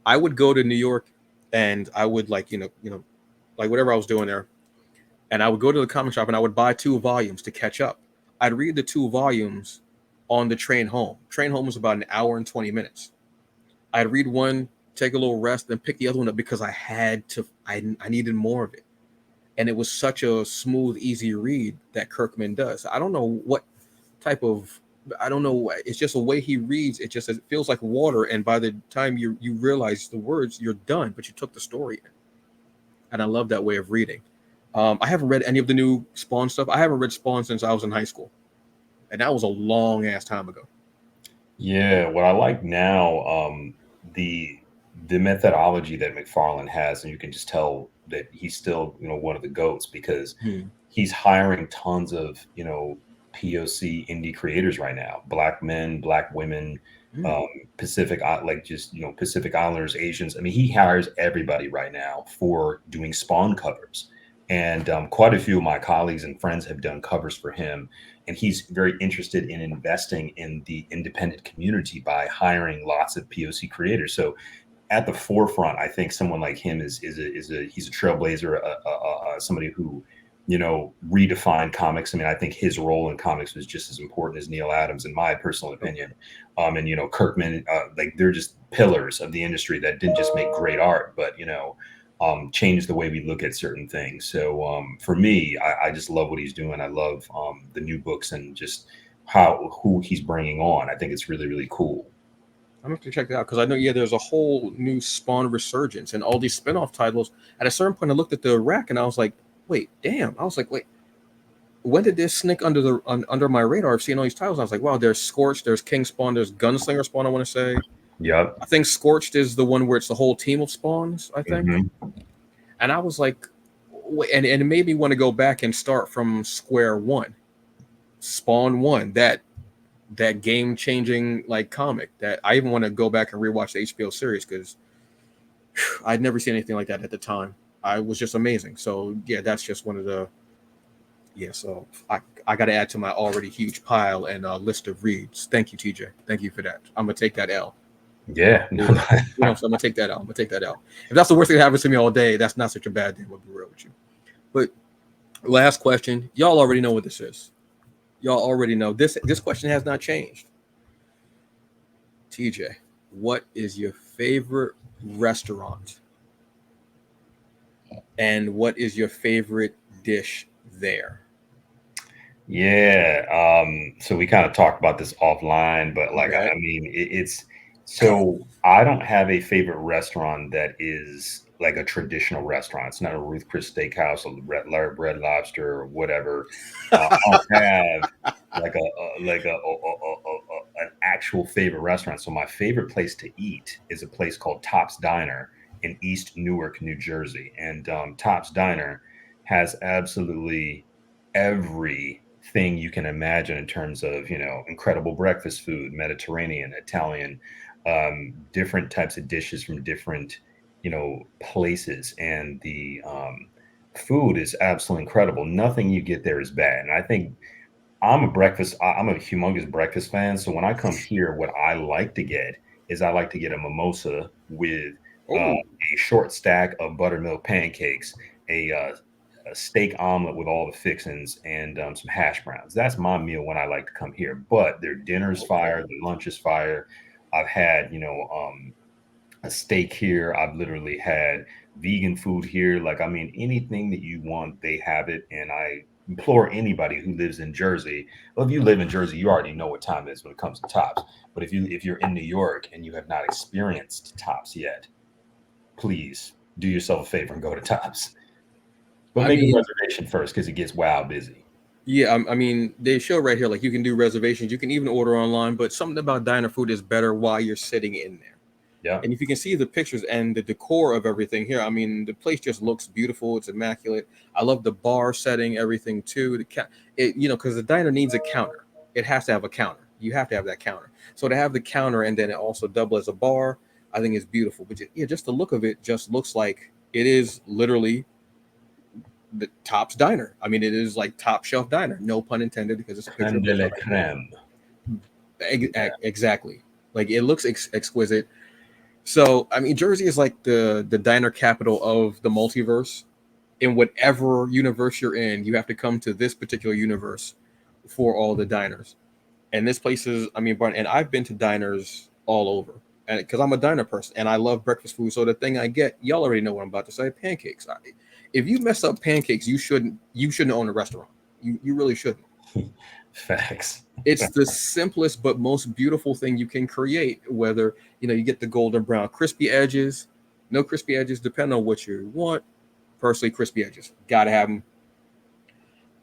I would go to New York, and I would like whatever I was doing there, and I would go to the comic shop and I would buy 2 volumes to catch up. I'd read the 2 volumes on the train home. Train home was about an hour and 20 minutes. I'd read one, take a little rest, then pick the other one up because I had to. I needed more of it, and it was such a smooth, easy read that Kirkman does. I don't know what type of. I don't know. It's just a way he reads. It feels like water, and by the time you realize the words, you're done. But you took the story in, and I love that way of reading. I haven't read any of the new Spawn stuff. I haven't read Spawn since I was in high school, and that was a long ass time ago. Yeah, what I like now, the the methodology that McFarlane has, and you can just tell that he's still, one of the goats because Hmm. he's hiring tons of, POC indie creators right now, black men, black women, Hmm. um, like just, Pacific Islanders, Asians. I mean, he hires everybody right now for doing Spawn covers. And quite a few of my colleagues and friends have done covers for him, and he's very interested in investing in the independent community by hiring lots of POC creators. So at the forefront, I think someone like him he's a trailblazer, somebody who redefined comics. I mean, I think his role in comics was just as important as Neil Adams, in my personal opinion. And Kirkman, like they're just pillars of the industry that didn't just make great art, but change the way we look at certain things. So for me, I just love what he's doing. I love the new books and just who he's bringing on. I think it's really, really cool. I'm gonna have to check that out because I know there's a whole new Spawn resurgence and all these spin-off titles. At a certain point, I looked at the rack and I was like, wait, damn. I was like, wait, when did this sneak under my radar? I've seen all these titles. I was like, wow, there's Scorched, there's King Spawn, there's Gunslinger Spawn. I want to say. Yep. I think Scorched is the one where it's the whole team of spawns. I think. Hmm. And I was like, and it made me want to go back and start from square one. Spawn one, that game changing like comic that I even want to go back and rewatch the HBO series because I'd never seen anything like that at the time. I was just amazing. So yeah, that's just one of the So I got to add to my already huge pile and list of reads. Thank you, TJ. Thank you for that. I'm gonna take that L. Yeah. So I'm gonna take that out. I'm gonna take that out. If that's the worst thing that happens to me all day, that's not such a bad thing. I'll be real with you. But last question. Y'all already know what this is. Y'all already know this. This question has not changed. TJ, what is your favorite restaurant? And what is your favorite dish there? Yeah. So we kind of talked about this offline, but like, Okay. I mean, it's so I don't have a favorite restaurant that is like a traditional restaurant. It's not a Ruth Chris Steakhouse or Red Lobster or whatever. I don't have like an actual favorite restaurant. So my favorite place to eat is a place called Top's Diner in East Newark, New Jersey, and Top's Diner has absolutely everything you can imagine in terms of incredible breakfast food, Mediterranean, Italian, different types of dishes from different places, and the food is absolutely incredible. Nothing you get there is bad, and I think I'm a humongous breakfast fan. So when I come here, what I like to get is I like to get a mimosa with Oh, a short stack of buttermilk pancakes, a steak omelet with all the fixings, and some hash browns. That's my meal when I like to come here. But their dinner's okay. fire, their lunch is fire. I've had, a steak here. I've literally had vegan food here. Like, I mean, anything that you want, they have it. And I implore anybody who lives in Jersey. Well, if you live in Jersey, you already know what time it is when it comes to Tops. But if you're in New York and you have not experienced Tops yet, please do yourself a favor and go to Tops. But I make a mean, reservation first because it gets wild busy. Yeah, I mean, they show right here like you can do reservations, you can even order online, but something about diner food is better while you're sitting in there. Yeah. And if you can see the pictures and the decor of everything here, I mean, the place just looks beautiful. It's immaculate. I love the bar setting, everything too. Because the diner needs a counter. It has to have a counter. You have to have that counter. So to have the counter and then it also double as a bar, I think is beautiful. But yeah, just the look of it just looks like it is literally the Top's diner. I mean, it is like top shelf diner. No pun intended, because it's a picture Creme of de a la truck. creme. Exactly. Like it looks exquisite. So, I mean, Jersey is like the diner capital of the multiverse. In whatever universe you're in, you have to come to this particular universe for all the diners. And this place is, I mean, and I've been to diners all over, and because I'm a diner person and I love breakfast food. So the thing I get, y'all already know what I'm about to say: pancakes. If you mess up pancakes, you shouldn't own a restaurant. You really shouldn't. Facts. It's the simplest but most beautiful thing you can create. Whether you get the golden brown crispy edges, no crispy edges, depending on what you want. Personally, crispy edges, gotta have them.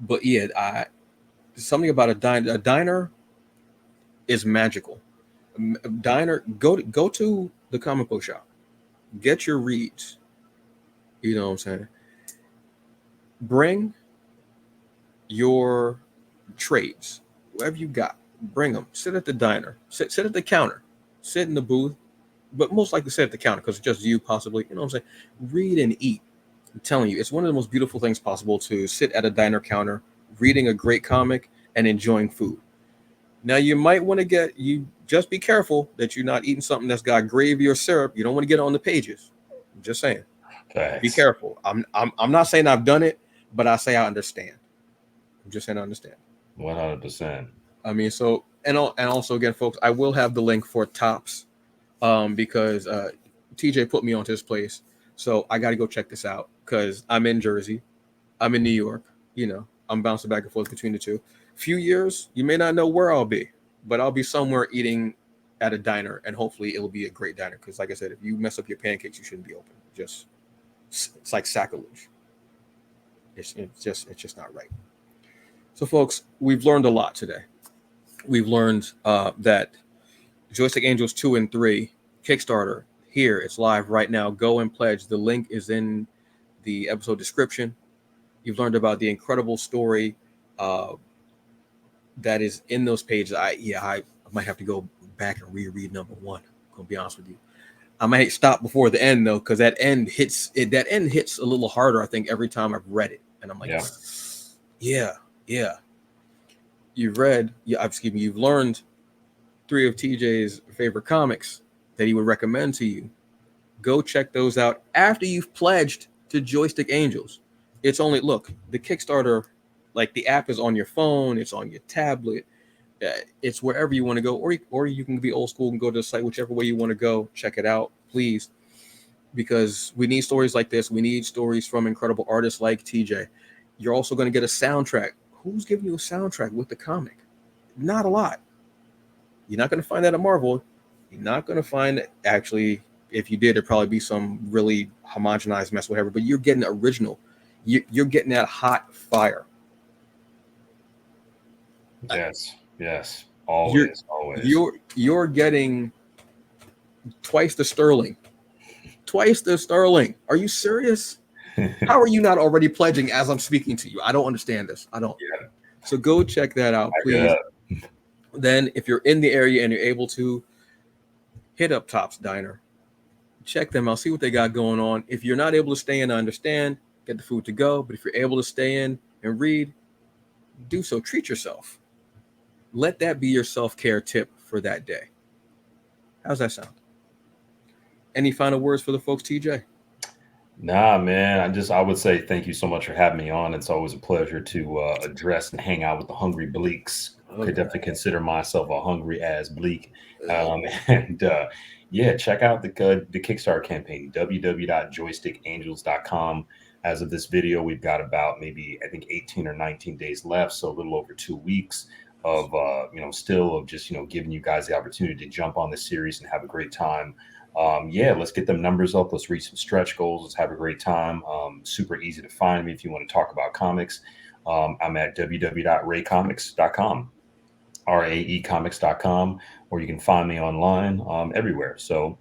But yeah, something about a diner is magical. Diner, go to the comic book shop, get your reads. You know what I'm saying? Bring your trades, whatever you got. Bring them. Sit at the diner. Sit at the counter. Sit in the booth, but most likely sit at the counter because it's just you, possibly. You know what I'm saying? Read and eat. I'm telling you, it's one of the most beautiful things possible to sit at a diner counter, reading a great comic and enjoying food. Now you might want to you just be careful that you're not eating something that's got gravy or syrup. You don't want to get on the pages. I'm just saying. Be Facts. careful. I'm not saying I've done it, but I say I understand. I'm just saying I understand. 100%. I mean, so and also again, folks, I will have the link for Tops, because TJ put me onto this place, so I got to go check this out because I'm in Jersey, I'm in New York. I'm bouncing back and forth between the two. Few years, you may not know where I'll be, but I'll be somewhere eating at a diner, and hopefully it'll be a great diner. Because, like I said, if you mess up your pancakes, you shouldn't be open. It's like sacrilege. It's just not right. So, folks, we've learned a lot today. We've learned that Joystick Angels 2 and 3 Kickstarter here. It's live right now. Go and pledge. The link is in the episode description. You've learned about the incredible story uh, that is in those pages. I might have to go back and reread number one. I'm gonna be honest with you. I might stop before the end though, because that end hits a little harder, I think, every time I've read it. And I'm like, Yeah. yeah, yeah. You've learned three of TJ's favorite comics that he would recommend to you. Go check those out after you've pledged to Joystick Angels. It's only look, the Kickstarter, like the app is on your phone, it's on your tablet, it's wherever you want to go, or you can be old school and go to the site, whichever way you want to go. Check it out, please, because we need stories like this. We need stories from incredible artists like TJ. You're also going to get a soundtrack. Who's giving you a soundtrack with the comic? Not a lot. You're not going to find that at Marvel. You're not going to find actually. If you did, it'd probably be some really homogenized mess, whatever. But you're getting original. You're getting that hot fire. Yes. Yes. You're Always. Always. you're getting twice the sterling. Twice the sterling. Are you serious? How are you not already pledging as I'm speaking to you? I don't understand this. I don't. Yeah. So go check that out, Back it please. up. Then, if you're in the area and you're able to, hit up Top's Diner. Check them out. See what they got going on. If you're not able to stay in, I understand. Get the food to go. But if you're able to stay in and read, do so. Treat yourself. Let that be your self-care tip for that day. How's that sound? Any final words for the folks, TJ? Nah, man. I would say thank you so much for having me on. It's always a pleasure to address and hang out with the hungry bleaks. Could Okay. definitely consider myself a hungry ass bleak. Uh, And yeah, check out the Kickstarter campaign, www.joystickangels.com. As of this video, we've got about maybe I think 18 or 19 days left, so a little over 2 weeks of still of just giving you guys the opportunity to jump on this series and have a great time. Yeah, let's get them numbers up. Let's reach some stretch goals. Let's have a great time. Super easy to find me if you want to talk about comics. I'm at www.raecomics.com, raecomics.com, or you can find me online everywhere. So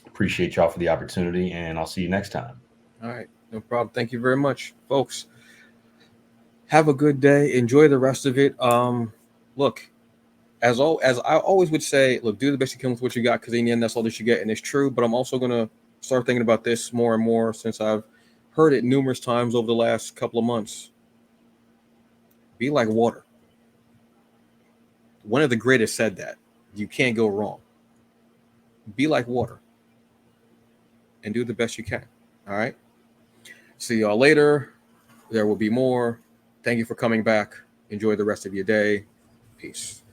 appreciate y'all for the opportunity, and I'll see you next time. All right, no problem. Thank you very much, folks. Have a good day. Enjoy the rest of it. Look, as I always would say, look, do the best you can with what you got, because in the end, that's all that you get, and it's true. But I'm also gonna start thinking about this more and more, since I've heard it numerous times over the last couple of months. Be like water. One of the greatest said that. You can't go wrong. Be like water and do the best you can. All right. See y'all later. There will be more. Thank you for coming back. Enjoy the rest of your day. Peace.